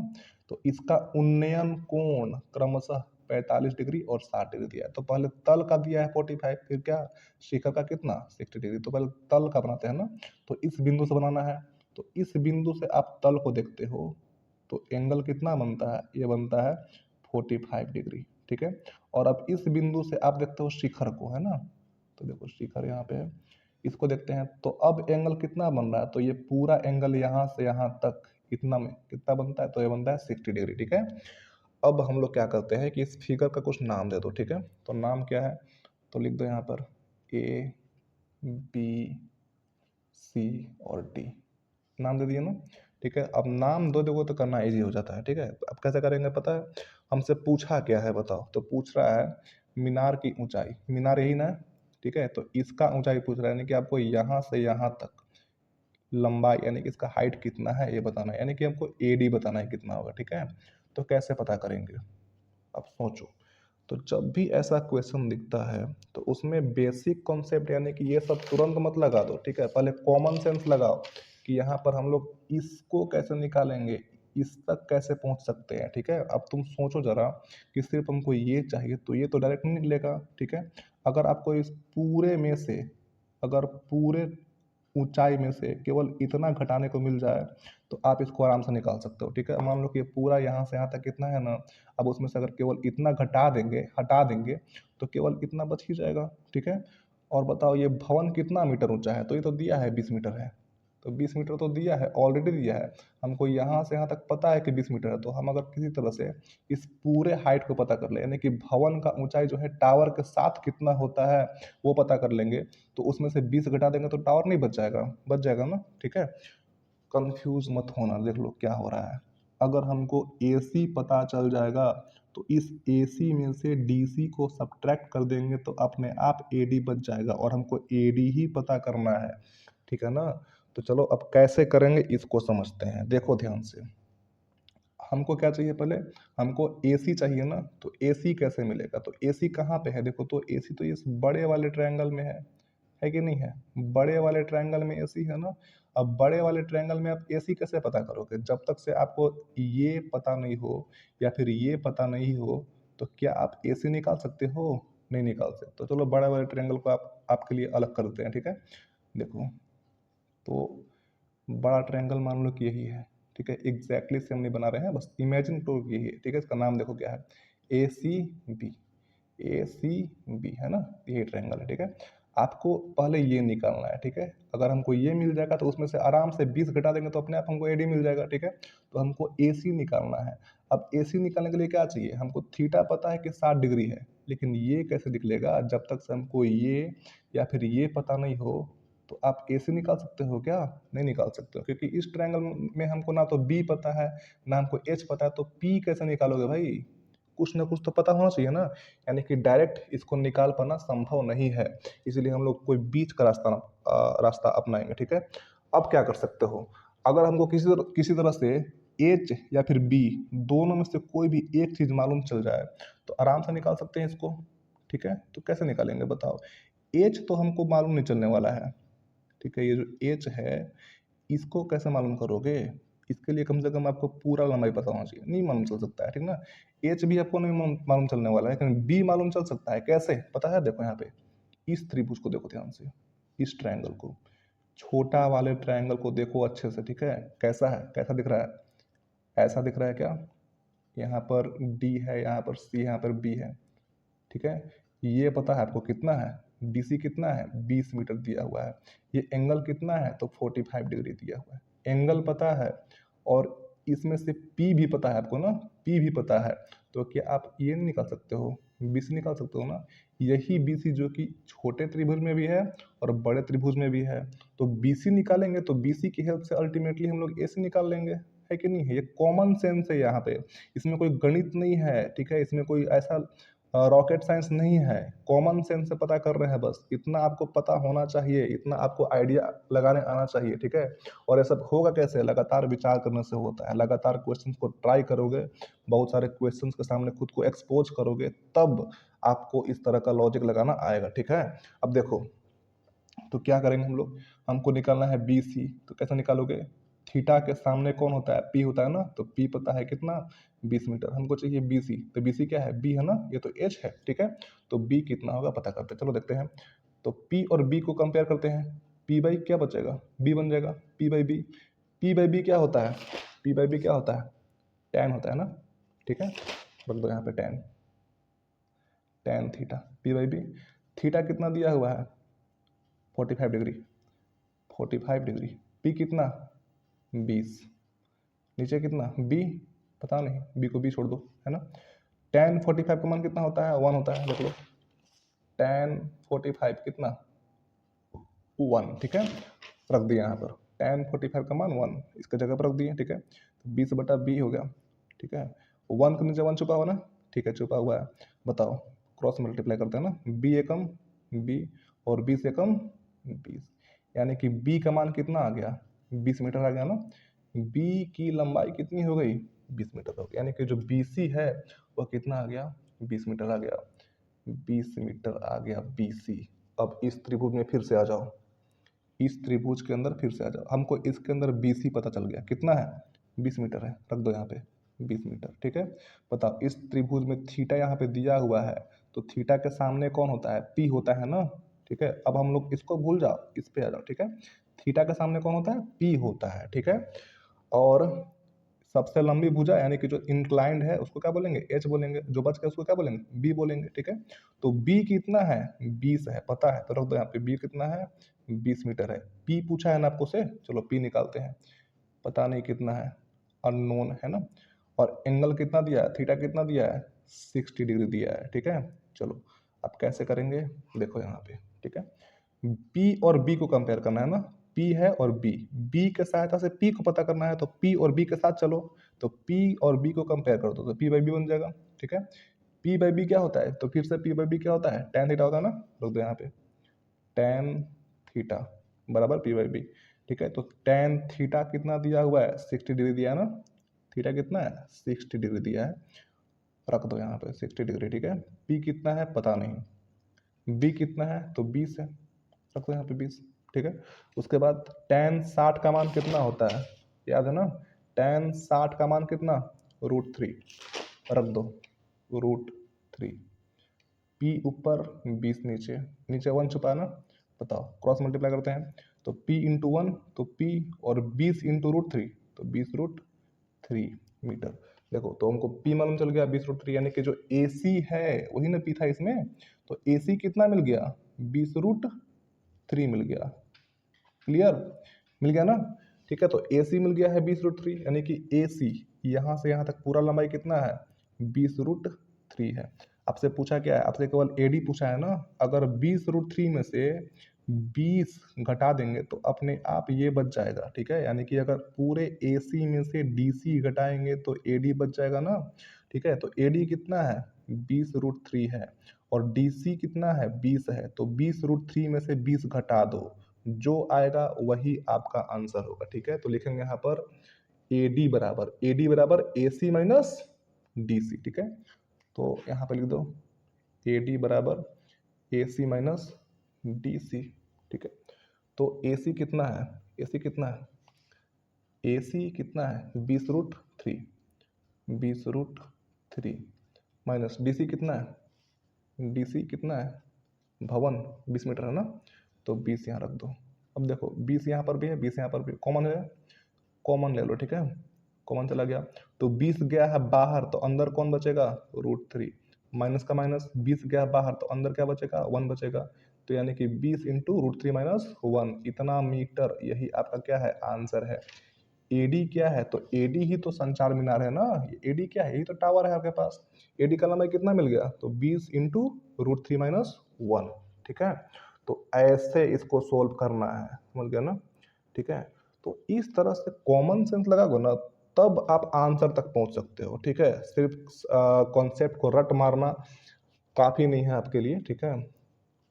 Speaker 1: तो इसका उन्नयन कोण क्रमशः 45 डिग्री और 60 डिग्री दिया है। तो पहले तल का दिया है 45, फिर क्या, शिखर का कितना 60 डिग्री। तो पहले तल का बनाते हैं ना, तो इस बिंदु से बनाना है। तो इस बिंदु से आप तल को देखते हो, तो एंगल कितना बनता है, ये बनता है 45 डिग्री, ठीक है। और अब इस बिंदु से आप देखते हो शिखर को, है ना। तो देखो शिखर यहाँ पे है, इसको देखते हैं। तो अब एंगल कितना बन रहा है, तो ये पूरा एंगल यहाँ से यहाँ तक इतना में कितना बनता है, तो ये बनता है 60 डिग्री, ठीक है। अब हम लोग क्या करते हैं कि इस फिगर का कुछ नाम दे दो, ठीक है। तो नाम क्या है, तो लिख दो यहाँ पर ए बी सी और डी, नाम दे दिए ना, ठीक है। अब नाम दो देखो तो करना इजी हो जाता है, ठीक है। अब कैसे करेंगे पता है, हमसे पूछा क्या है बताओ, तो पूछ रहा है मीनार की ऊंचाई, मीनार यही ना, ठीक है। तो इसका ऊंचाई पूछ रहा है, यानी कि आपको यहाँ से यहाँ तक लंबाई, यानी कि इसका हाइट कितना है ये बताना है, यानी कि हमको एडी बताना है कितना होगा, ठीक है। तो कैसे पता करेंगे, अब सोचो। तो जब भी ऐसा क्वेश्चन दिखता है, तो उसमें बेसिक कॉन्सेप्ट यानी कि ये सब तुरंत मत लगा दो, ठीक है। पहले कॉमन सेंस लगाओ कि यहाँ पर हम लोग इसको कैसे निकालेंगे, इस तक कैसे पहुँच सकते हैं, ठीक है। अब तुम सोचो जरा कि सिर्फ हमको ये चाहिए, तो ये तो डायरेक्ट नहीं निकलेगा, ठीक है। अगर आपको इस पूरे में से, अगर पूरे ऊंचाई में से केवल इतना घटाने को मिल जाए, तो आप इसको आराम से निकाल सकते हो, ठीक है। मान लो कि पूरा यहाँ से यहाँ तक कितना है ना, अब उसमें से अगर केवल इतना घटा देंगे, हटा देंगे, तो केवल इतना बच ही जाएगा, ठीक है। और बताओ ये भवन कितना मीटर ऊंचा है, तो ये तो दिया है 20 मीटर है। तो 20 मीटर तो दिया है, ऑलरेडी दिया है। हमको यहाँ से यहाँ तक पता है कि 20 मीटर है, तो हम अगर किसी तरह से इस पूरे हाइट को पता कर ले, यानी कि भवन का ऊंचाई जो है टावर के साथ कितना होता है वो पता कर लेंगे, तो उसमें से 20 घटा देंगे तो टावर नहीं बच जाएगा, बच जाएगा ना, ठीक है। कंफ्यूज मत होना, देख लो क्या हो रहा है। अगर हमको AC पता चल जाएगा, तो इस AC में से DC को सब्ट्रैक्ट कर देंगे, तो अपने आप AD बच जाएगा, और हमको AD ही पता करना है, ठीक है ना। तो चलो अब कैसे करेंगे इसको समझते हैं, देखो ध्यान से। हमको क्या चाहिए पहले, हमको AC चाहिए ना, तो AC कैसे मिलेगा, तो AC कहाँ पे है, देखो तो AC तो इस बड़े वाले ट्रायंगल में है कि नहीं है, बड़े वाले ट्रायंगल में AC है ना। अब बड़े वाले ट्रायंगल में आप AC कैसे पता करोगे, जब तक से आपको ये पता नहीं हो या फिर ये पता नहीं हो, तो क्या आप AC निकाल सकते हो, नहीं निकाल सकते। तो चलो बड़े वाले ट्रायंगल को आप आपके लिए अलग कर देते हैं, ठीक है। देखो, तो बड़ा ट्रायंगल मान लो कि यही है, ठीक है। एग्जैक्टली सेम नहीं बना रहे हैं, बस इमेजिन तो यही है, ठीक है। इसका नाम देखो क्या है, ACB, ACB है ना, यही ट्रायंगल है, ठीक है। आपको पहले ये निकालना है, ठीक है। अगर हमको ये मिल जाएगा, तो उसमें से आराम से 20 घटा देंगे, तो अपने आप हमको AD मिल जाएगा, ठीक है। तो हमको AC निकालना है। अब AC निकालने के लिए क्या चाहिए, हमको थीटा पता है कि 60 डिग्री है, लेकिन ये कैसे निकलेगा, जब तक से हमको ये या फिर ये पता नहीं हो, तो आप AC निकाल सकते हो क्या, नहीं निकाल सकते हो, क्योंकि इस ट्रायंगल में हमको ना तो B पता है, ना हमको H पता है, तो P कैसे निकालोगे भाई, कुछ ना कुछ तो पता होना चाहिए ना। यानी कि डायरेक्ट इसको निकाल पाना संभव नहीं है, इसलिए हम लोग कोई बीच का रास्ता अपनाएंगे, ठीक है। अब क्या कर सकते हो, अगर हमको किसी तरह से H या फिर B दोनों में से कोई भी एक चीज मालूम चल जाए, तो आराम से निकाल सकते हैं इसको, ठीक है। तो कैसे निकालेंगे बताओ, H तो हमको मालूम नहीं चलने वाला है, ठीक है। ये जो H है, इसको कैसे मालूम करोगे, इसके लिए कम से कम आपको पूरा लंबाई पता होना चाहिए, नहीं मालूम चल सकता है, ठीक ना। H भी आपको नहीं मालूम चलने वाला है, लेकिन B मालूम चल सकता है, कैसे पता है, देखो यहाँ पे इस त्रिभुज को देखो ध्यान से, इस ट्रायंगल को, छोटा वाले ट्रायंगल को देखो अच्छे से, ठीक है। कैसा है, कैसा दिख रहा है, ऐसा दिख रहा है क्या, यहाँ पर D है, यहाँ पर C, यहाँ पर B है, ठीक है। ये पता है आपको कितना है, BC कितना है, 20 मीटर दिया हुआ है। ये एंगल कितना है, तो 45 डिग्री दिया हुआ है, एंगल पता है। और इसमें से P भी पता है आपको ना, P भी पता है। तो क्या आप ये नहीं निकाल सकते हो, BC निकाल सकते हो ना। यही BC जो कि छोटे त्रिभुज में भी है और बड़े त्रिभुज में भी है। तो BC निकालेंगे, तो BC की हेल्प से अल्टीमेटली हम लोग AC निकाल लेंगे, है कि नहीं है। ये कॉमन सेंस है यहाँ पे, इसमें कोई गणित नहीं है, ठीक है। इसमें कोई ऐसा रॉकेट साइंस नहीं है, कॉमन सेंस से पता कर रहे हैं बस, इतना आपको पता होना चाहिए, इतना आपको आइडिया लगाने आना चाहिए, ठीक है। और ये सब होगा कैसे, लगातार विचार करने से होता है, लगातार क्वेश्चंस को ट्राई करोगे, बहुत सारे क्वेश्चंस के सामने खुद को एक्सपोज करोगे, तब आपको इस तरह का लॉजिक लगाना आएगा, ठीक है। अब देखो, तो क्या करेंगे हम लोग, हमको निकालना है बी सी, तो कैसे निकालोगे, थीटा के सामने कौन होता है, पी होता है ना, तो पी पता है कितना, 20 मीटर, हमको चाहिए बी सी, तो बी सी क्या है, बी है ना, ये तो एच है, ठीक है। तो बी कितना होगा पता करते हैं, चलो देखते हैं। तो पी और बी को कंपेयर करते हैं, पी बाई क्या बचेगा, बी बन जाएगा, P by B, P by B क्या होता है, पी बाई बी क्या होता है, टेन होता है ना, ठीक है। रख दो यहाँ पे tan, tan theta, P by B, theta कितना दिया हुआ है, 45 डिग्री, 45 डिग्री, पी कितना, 20, नीचे कितना, बी पता नहीं, बी को बी छोड़ दो, है ना। टेन 45 का मान कितना होता है, 1 होता है, देख लो, टेन 45 कितना, 1, ठीक है। रख दिया यहाँ पर, टेन 45 का मान 1, इसके जगह पर रख दिए, ठीक है। तो 20/b हो गया, ठीक है। 1 के नीचे 1 छुपा हुआ ना, ठीक है, छुपा हुआ है। बताओ, क्रॉस मल्टीप्लाई करते हैं ना, बी एकम बी और 20 एकम 20, यानी कि बी का मान कितना आ गया, 20 मीटर आ गया ना। बी की लंबाई कितनी हो गई, 20 मीटर हो गई, यानी कि जो बी सी है वह कितना आ गया, 20 मीटर आ गया, 20 मीटर आ गया बी सी। अब इस त्रिभुज में फिर से आ जाओ, इस त्रिभुज के अंदर फिर से आ जाओ, हमको इसके अंदर बी सी पता चल गया, कितना है, 20 मीटर है, रख दो यहाँ पे 20 मीटर, ठीक है। बताओ, इस त्रिभुज में थीटा यहाँ पे दिया हुआ है, तो थीटा के सामने कौन होता है, पी होता है ना, ठीक है। अब हम लोग इसको भूल जाओ, इस पे आ जाओ, ठीक है। थीटा के सामने कौन होता है, पी होता है, ठीक है। और सबसे लंबी भुजा यानी कि जो इंक्लाइंड है उसको क्या बोलेंगे, एच बोलेंगे, जो बच गया उसको क्या बोलेंगे, बी बोलेंगे, ठीक है। तो बी कितना है, 20 है, पता है, तो रख दो यहाँ पे, बी कितना है, 20 मीटर है। पी पूछा है ना आपको से, चलो पी निकालते हैं, पता नहीं कितना है, अननोन है ना। और एंगल कितना दिया है, थीटा कितना दिया है, 60 डिग्री दिया है, ठीक है। चलो अब कैसे करेंगे, देखो यहाँ पे, ठीक है। पी और बी को कंपेयर करना है ना, पी है और बी, बी के सहायता से पी को पता करना है, तो पी और बी के साथ चलो, तो पी और बी को कंपेयर कर दो, तो पी बाई बी बन जाएगा, ठीक है। पी बाई बी क्या होता है, तो फिर से पी बाई बी क्या होता है, टेन थीटा होता है ना, रख दो यहाँ पे, टेन थीटा बराबर पी बाई बी, ठीक है। तो टेन थीटा कितना दिया हुआ है, 60 डिग्री दिया है ना, थीटा कितना है, 60 डिग्री दिया है, रख दो यहाँ पे 60 डिग्री, ठीक है। पी कितना है पता नहीं, बी कितना है तो 20 है, रख दो यहाँ पे 20, ठीक है। उसके बाद टेन 60 का मान कितना होता है, याद है ना, टेन 60 का मान कितना, √3, रख दो √3, पी ऊपर 20 नीचे, नीचे 1 छुपा है ना, बताओ क्रॉस मल्टीप्लाई करते हैं, तो p इंटू 1 तो p, और 20 इंटू √3 तो 20√3 मीटर। देखो तो हमको p मालूम चल गया 20√3, यानी कि जो AC है वही ना p था इसमें, तो AC कितना मिल गया, 20√3 मिल गया, क्लियर, मिल गया ना, ठीक है। तो AC मिल गया है 20√3, यानी कि AC यहाँ से यहाँ तक पूरा लंबाई कितना है, 20√3 है। आपसे पूछा क्या है, आपसे केवल AD पूछा है ना, अगर 20√3 में से 20 घटा देंगे तो अपने आप ये बच जाएगा, ठीक है। यानी कि अगर पूरे AC में से DC घटाएंगे तो AD बच जाएगा ना, ठीक है। तो AD कितना है, 20√3 है, और DC कितना है, 20 है, तो 20√3 में से 20 घटा दो, जो आएगा वही आपका आंसर होगा, ठीक है। तो लिखेंगे यहाँ पर AD बराबर AC माइनस DC, ठीक है। तो यहाँ पे लिख दो AD बराबर AC माइनस DC, ठीक है। तो AC कितना है, AC कितना है, AC कितना है 20√3, 20√3 माइनस DC कितना है, DC कितना है, भवन 20 मीटर है ना, तो 20 यहाँ रख दो। अब देखो 20 यहाँ पर भी है, 20 यहाँ पर भी, कॉमन है, कॉमन ले लो, ठीक है, कॉमन चला गया, तो 20 गया है बाहर, तो अंदर कौन बचेगा, √3, माइनस का माइनस, 20 गया बाहर तो अंदर क्या बचेगा, 1 बचेगा, तो यानी कि 20 इंटू √3 माइनस 1, इतना मीटर, यही आपका क्या है, आंसर है। एडी क्या है, तो एडी ही तो संचार मीनार है ना, एडी क्या है, यही तो टावर है आपके पास। एडी का लंबाई कितना मिल गया, तो 20 इंटू √3 माइनस 1, ठीक है। तो ऐसे इसको सोल्व करना है, समझ गया ना, ठीक है। तो इस तरह से कॉमन सेंस लगाओ ना, तब आप आंसर तक पहुंच सकते हो, ठीक है। सिर्फ कॉन्सेप्ट को रट मारना काफ़ी नहीं है आपके लिए, ठीक है।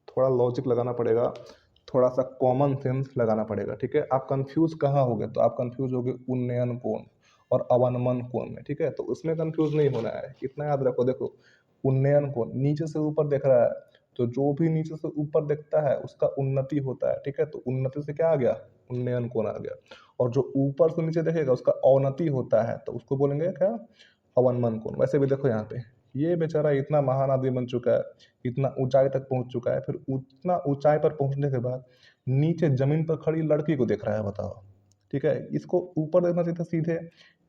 Speaker 1: थोड़ा लॉजिक लगाना पड़ेगा, थोड़ा सा कॉमन सेंस लगाना पड़ेगा, ठीक है। आप कंफ्यूज कहाँ हो गए, तो आप कंफ्यूज हो गए उन्नयन कोण और अवनमन कोण में, ठीक है। तो उसमें कंफ्यूज नहीं होना है, इतना याद रखो। देखो उन्नयन कोण नीचे से ऊपर देख रहा है, तो जो भी नीचे से ऊपर दिखता है उसका उन्नति होता है, ठीक है। तो उन्नति से क्या आ गया, उन्नयन कोण आ गया। और जो ऊपर से नीचे देखेगा उसका अवनति होता है, तो उसको बोलेंगे क्या, अवनमन कोण। वैसे भी देखो यहाँ पे ये बेचारा इतना महान आदमी बन चुका है, इतना ऊंचाई तक पहुंच चुका है, फिर उतना ऊंचाई पर पहुंचने के बाद नीचे जमीन पर खड़ी लड़की को देख रहा है, बताओ, ठीक है। इसको ऊपर देखना चाहिए था सीधे,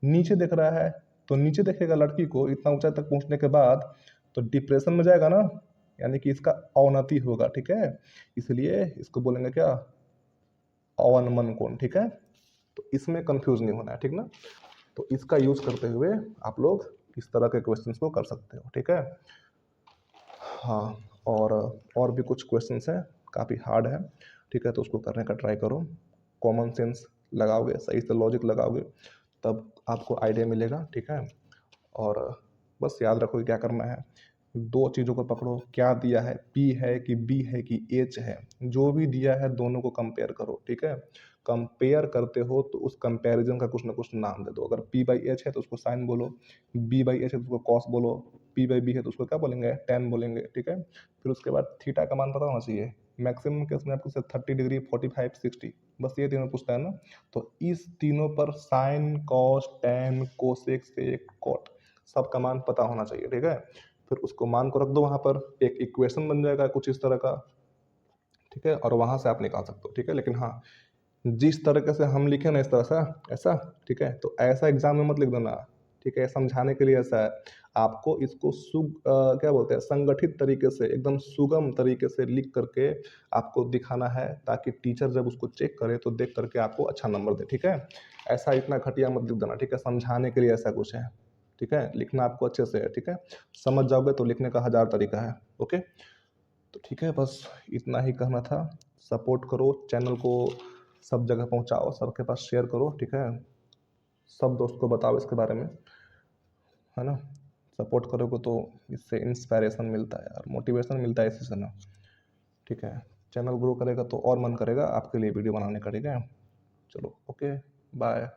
Speaker 1: नीचे देख रहा है, तो नीचे देखेगा लड़की को इतना ऊंचाई तक पहुंचने के बाद, तो डिप्रेशन में जाएगा ना, यानी कि इसका अवनति होगा, ठीक है। इसलिए इसको बोलेंगे क्या, अवनमन कोण, ठीक है। तो इसमें कंफ्यूज नहीं होना है, ठीक ना। तो इसका यूज करते हुए आप लोग इस तरह के क्वेश्चंस को कर सकते हो, ठीक है। हाँ, और भी कुछ क्वेश्चंस हैं, काफ़ी हार्ड है, ठीक है। तो उसको करने का ट्राई करो, कॉमन सेंस लगाओगे, सही से लॉजिक लगाओगे, तब आपको आइडिया मिलेगा, ठीक है। और बस याद रखो कि क्या करना है, दो चीज़ों को पकड़ो, क्या दिया है, पी है कि बी है कि एच है, जो भी दिया है दोनों को कंपेयर करो, ठीक है। कंपेयर करते हो तो उस कंपैरिजन का कुछ ना कुछ नाम दे दो। अगर पी बाई एच है तो उसको साइन बोलो, बी बाई एच है तो उसको कॉस बोलो, पी बाई बी है तो उसको क्या बोलेंगे, टेन बोलेंगे, ठीक है। फिर उसके बाद थीटा का मान पता होना चाहिए, मैक्सिमम केस में आपको 30 डिग्री, 45, 60, बस ये तीनों पूछता है ना। तो इस तीनों पर साइन, कॉस, टेन, कोसेक, सेक, कॉट, सबका मान पता होना चाहिए, ठीक है। फिर उसको मान को रख दो वहां पर, एक इक्वेशन बन जाएगा कुछ इस तरह का, ठीक है। और वहां से आप निकाल सकते हो, ठीक है। लेकिन हाँ, जिस तरीके से हम लिखे ना, इस तरह से ऐसा, ठीक है। तो ऐसा एग्जाम में मत लिख देना, ठीक है। समझाने के लिए ऐसा है, आपको इसको क्या बोलते हैं, संगठित तरीके से, एकदम सुगम तरीके से लिख करके आपको दिखाना है, ताकि टीचर जब उसको चेक करे तो देख करके आपको अच्छा नंबर दे, ठीक है। ऐसा इतना घटिया मत लिख देना, ठीक है। समझाने के लिए ऐसा कुछ है, ठीक है। लिखना आपको अच्छे से है, ठीक है। समझ जाओगे तो लिखने का 1000 तरीका है, ओके। तो ठीक है, बस इतना ही कहना था। सपोर्ट करो चैनल को, सब जगह पहुंचाओ, सबके पास शेयर करो, ठीक है। सब दोस्त को बताओ इसके बारे में, है ना। सपोर्ट करोगे तो इससे इंस्पायरेशन मिलता है यार, मोटिवेशन मिलता है इसी से ना, ठीक है। चैनल ग्रो करेगा तो और मन करेगा आपके लिए वीडियो बनाने का, ठीक है। चलो ओके, बाय।